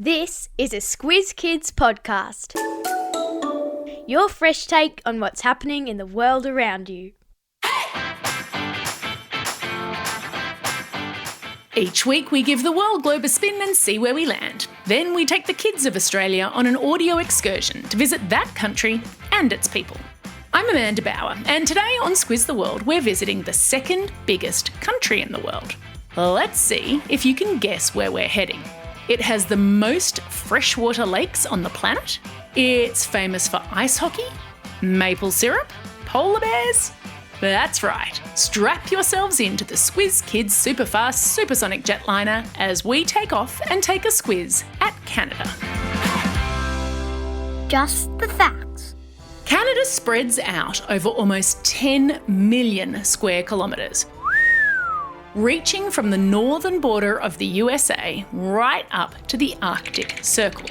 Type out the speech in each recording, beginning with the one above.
This is a Squiz Kids podcast. Your fresh take on what's happening in the world around you. Each week we give the world globe a spin and see where we land. Then we take the kids of Australia on an audio excursion to visit that country and its people. I'm Amanda Bauer, and today on Squiz the World we're visiting the second biggest country in the world. Let's see if you can guess where we're heading. It has the most freshwater lakes on the planet. It's famous for ice hockey, maple syrup, polar bears. That's right. Strap yourselves into the Squiz Kids Superfast Supersonic Jetliner as we take off and take a squiz at Canada. Just the facts. Canada spreads out over almost 10 million square kilometres, reaching from the northern border of the USA right up to the Arctic Circle.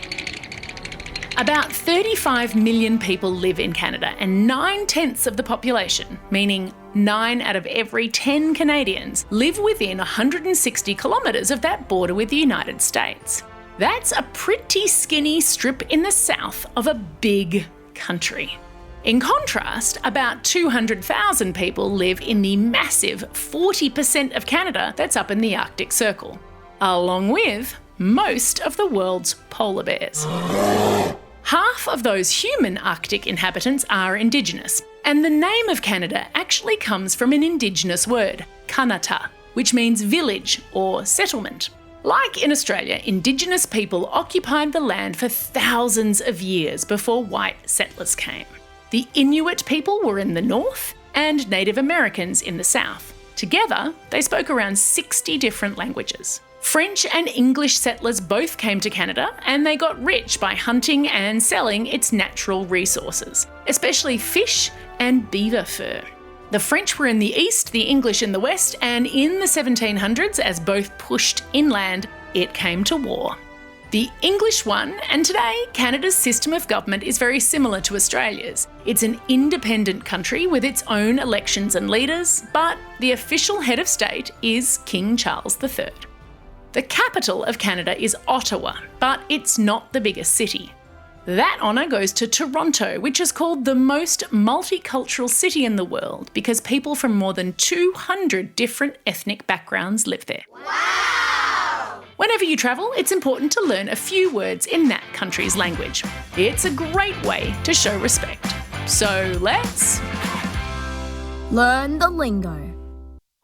About 35 million people live in Canada, and 9/10 of the population, meaning 9 out of every 10 Canadians, live within 160 kilometres of that border with the United States. That's a pretty skinny strip in the south of a big country. In contrast, about 200,000 people live in the massive 40% of Canada that's up in the Arctic Circle, along with most of the world's polar bears. Half of those human Arctic inhabitants are Indigenous, and the name of Canada actually comes from an Indigenous word, kanata, which means village or settlement. Like in Australia, Indigenous people occupied the land for thousands of years before white settlers came. The Inuit people were in the north and Native Americans in the south. Together, they spoke around 60 different languages. French and English settlers both came to Canada, and they got rich by hunting and selling its natural resources, especially fish and beaver fur. The French were in the east, the English in the west, and in the 1700s, as both pushed inland, it came to war. The English won, and today Canada's system of government is very similar to Australia's. It's an independent country with its own elections and leaders, but the official head of state is King Charles III. The capital of Canada is Ottawa, but it's not the biggest city. That honour goes to Toronto, which is called the most multicultural city in the world because people from more than 200 different ethnic backgrounds live there. Wow! Whenever you travel, it's important to learn a few words in that country's language. It's a great way to show respect. So let's learn the lingo.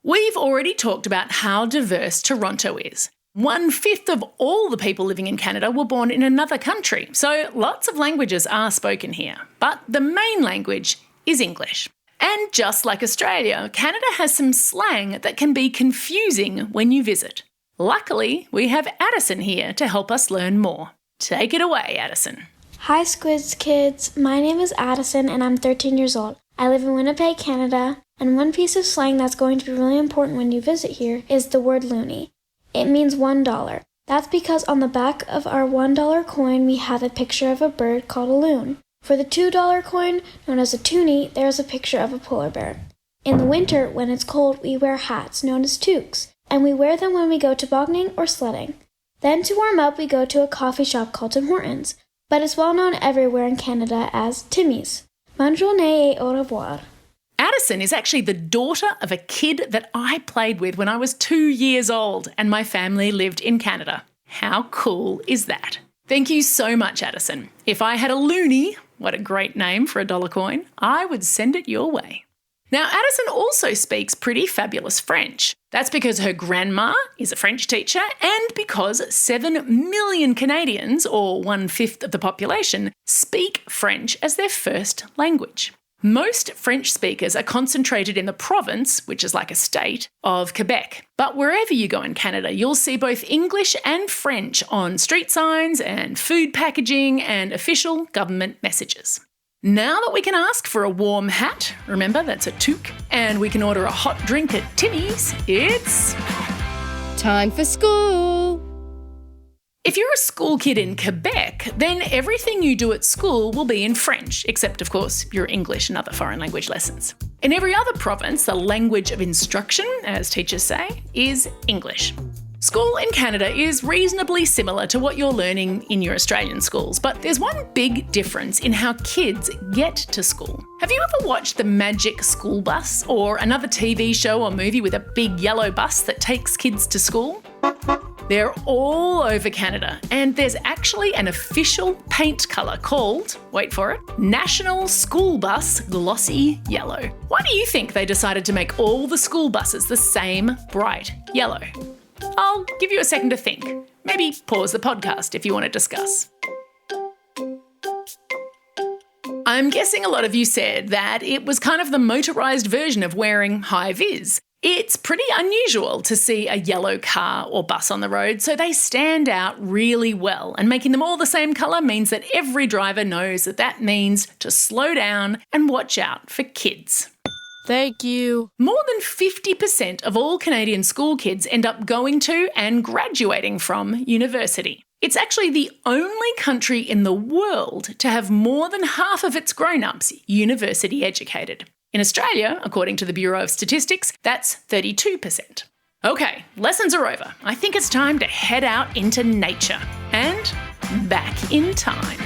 We've already talked about how diverse Toronto is. 1/5 of all the people living in Canada were born in another country, so lots of languages are spoken here. But the main language is English. And just like Australia, Canada has some slang that can be confusing when you visit. Luckily, we have Addison here to help us learn more. Take it away, Addison. Hi Squiz Kids, my name is Addison and I'm 13 years old. I live in Winnipeg, Canada, and one piece of slang that's going to be really important when you visit here is the word loonie. It means $1. That's because on the back of our $1 coin we have a picture of a bird called a loon. For the $2 coin, known as a toonie, there is a picture of a polar bear. In the winter, when it's cold, we wear hats known as toques, and we wear them when we go tobogganing or sledding. Then to warm up, we go to a coffee shop called Tim Hortons, but it's well known everywhere in Canada as Timmy's. Bonne journée et au revoir. Addison is actually the daughter of a kid that I played with when I was 2 years old and my family lived in Canada. How cool is that? Thank you so much, Addison. If I had a loonie, what a great name for a dollar coin, I would send it your way. Now, Addison also speaks pretty fabulous French. That's because her grandma is a French teacher and because 7 million Canadians, or 1/5 of the population, speak French as their first language. Most French speakers are concentrated in the province, which is like a state, of Quebec. But wherever you go in Canada, you'll see both English and French on street signs and food packaging and official government messages. Now that we can ask for a warm hat, remember that's a toque, and we can order a hot drink at Timmy's, it's time for school. If you're a school kid in Quebec, then everything you do at school will be in French, except of course your English and other foreign language lessons. In every other province, the language of instruction, as teachers say, is English. School in Canada is reasonably similar to what you're learning in your Australian schools, but there's one big difference in how kids get to school. Have you ever watched The Magic School Bus or another TV show or movie with a big yellow bus that takes kids to school? They're all over Canada, and there's actually an official paint colour called, wait for it, National School Bus Glossy Yellow. Why do you think they decided to make all the school buses the same bright yellow? I'll give you a second to think. Maybe pause the podcast if you want to discuss. I'm guessing a lot of you said that it was kind of the motorised version of wearing high vis. It's pretty unusual to see a yellow car or bus on the road, so they stand out really well, and making them all the same colour means that every driver knows that means to slow down and watch out for kids. Thank you. More than 50% of all Canadian school kids end up going to and graduating from university. It's actually the only country in the world to have more than half of its grown-ups university educated. In Australia, according to the Bureau of Statistics, that's 32%. Okay, lessons are over. I think it's time to head out into nature and back in time.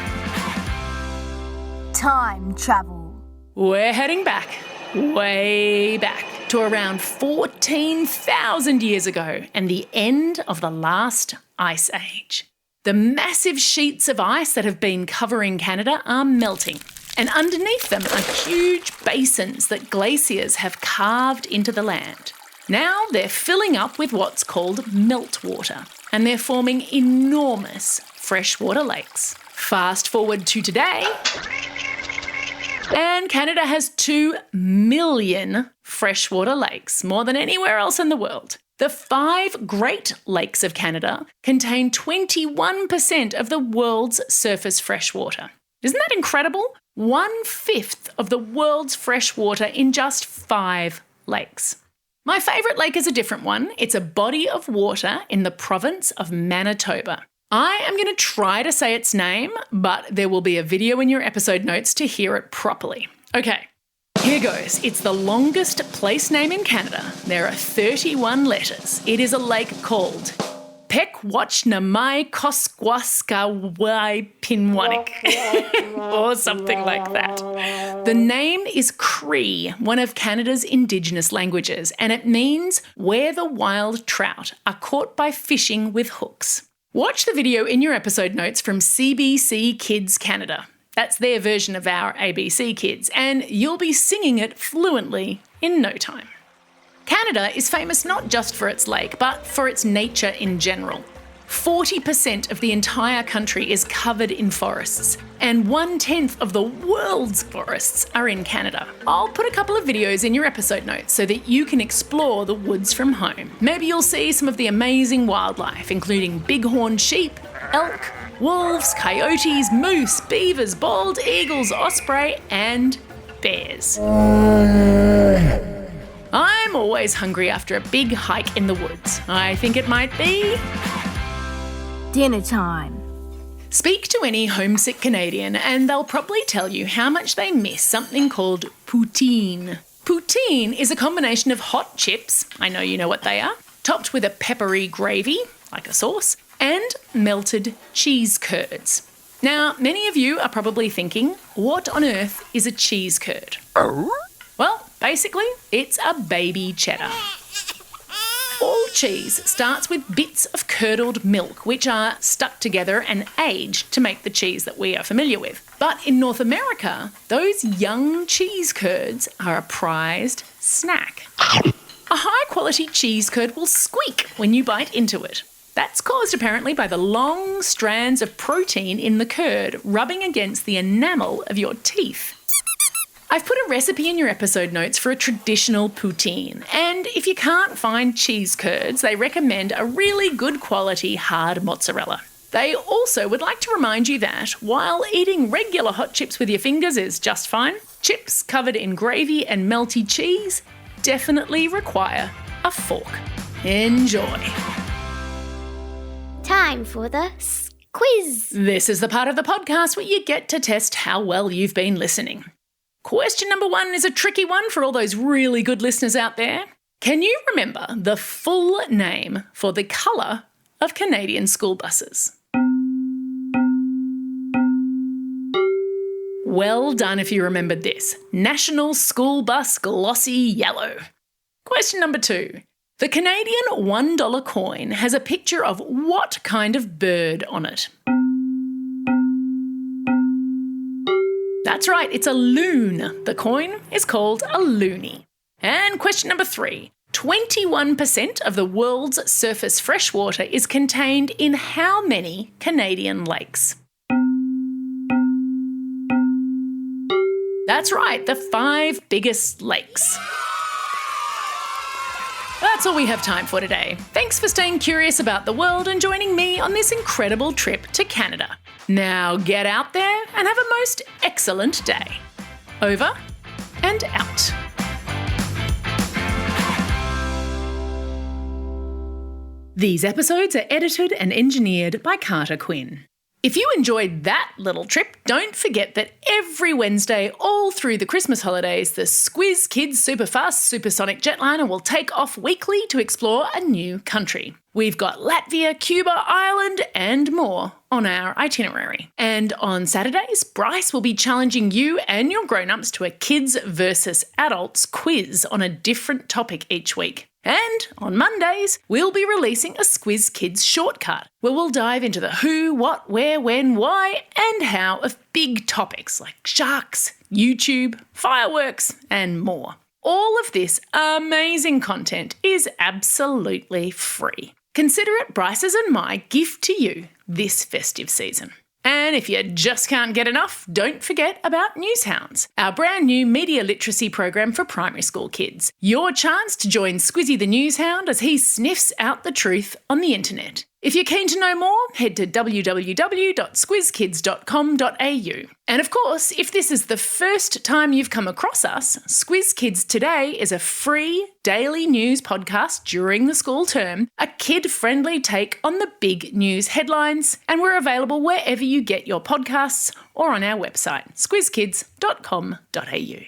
Time travel. We're heading back. Way back to around 14,000 years ago and the end of the last ice age. The massive sheets of ice that have been covering Canada are melting, and underneath them are huge basins that glaciers have carved into the land. Now they're filling up with what's called meltwater, and they're forming enormous freshwater lakes. Fast forward to today, and Canada has 2 million freshwater lakes, more than anywhere else in the world. The 5 Great Lakes of Canada contain 21% of the world's surface freshwater. Isn't that incredible? 1/5 of the world's freshwater in just 5 lakes. My favourite lake is a different one. It's a body of water in the province of Manitoba. I am going to try to say its name, but there will be a video in your episode notes to hear it properly. Okay, here goes. It's the longest place name in Canada. There are 31 letters. It is a lake called Pequawatchnamai-Koskwaskwai-Pinwanik, or something like that. The name is Cree, one of Canada's Indigenous languages, and it means where the wild trout are caught by fishing with hooks. Watch the video in your episode notes from CBC Kids Canada. That's their version of our ABC Kids, and you'll be singing it fluently in no time. Canada is famous not just for its lake, but for its nature in general. 40% of the entire country is covered in forests, and 1/10 of the world's forests are in Canada. I'll put a couple of videos in your episode notes so that you can explore the woods from home. Maybe you'll see some of the amazing wildlife, including bighorn sheep, elk, wolves, coyotes, moose, beavers, bald eagles, osprey, and bears. I'm always hungry after a big hike in the woods. I think it might be Dinner time. Speak to any homesick Canadian and they'll probably tell you how much they miss something called poutine. Poutine is a combination of hot chips, I know you know what they are, topped with a peppery gravy, like a sauce, and melted cheese curds. Now, many of you are probably thinking, what on earth is a cheese curd? Well, basically, it's a baby cheddar. All cheese starts with bits of curdled milk, which are stuck together and aged to make the cheese that we are familiar with. But in North America, those young cheese curds are a prized snack. A high-quality cheese curd will squeak when you bite into it. That's caused apparently by the long strands of protein in the curd rubbing against the enamel of your teeth. I've put a recipe in your episode notes for a traditional poutine, and if you can't find cheese curds, they recommend a really good quality hard mozzarella. They also would like to remind you that while eating regular hot chips with your fingers is just fine, chips covered in gravy and melty cheese definitely require a fork. Enjoy. Time for the quiz. This is the part of the podcast where you get to test how well you've been listening. Question number 1 is a tricky one for all those really good listeners out there. Can you remember the full name for the colour of Canadian school buses? Well done if you remembered this. National School Bus Glossy Yellow. Question number 2. The Canadian $1 coin has a picture of what kind of bird on it? That's right, it's a loon. The coin is called a loonie. And question number 3. 21% of the world's surface freshwater is contained in how many Canadian lakes? That's right, the 5 biggest lakes. That's all we have time for today. Thanks for staying curious about the world and joining me on this incredible trip to Canada. Now get out there and have a most excellent day. Over and out. These episodes are edited and engineered by Carter Quinn. If you enjoyed that little trip, don't forget that every Wednesday all through the Christmas holidays, the Squiz Kids Superfast Supersonic Jetliner will take off weekly to explore a new country. We've got Latvia, Cuba, Ireland and more on our itinerary. And on Saturdays, Bryce will be challenging you and your grown-ups to a kids versus adults quiz on a different topic each week. And on Mondays, we'll be releasing a Squiz Kids shortcut, where we'll dive into the who, what, where, when, why, and how of big topics like sharks, YouTube, fireworks, and more. All of this amazing content is absolutely free. Consider it Bryce's and my gift to you this festive season. And if you just can't get enough, don't forget about Newshounds, our brand new media literacy program for primary school kids. Your chance to join Squizzy the Newshound as he sniffs out the truth on the internet. If you're keen to know more, head to www.squizkids.com.au. And of course, if this is the first time you've come across us, Squiz Kids Today is a free daily news podcast during the school term, a kid-friendly take on the big news headlines, and we're available wherever you get your podcasts or on our website, squizkids.com.au.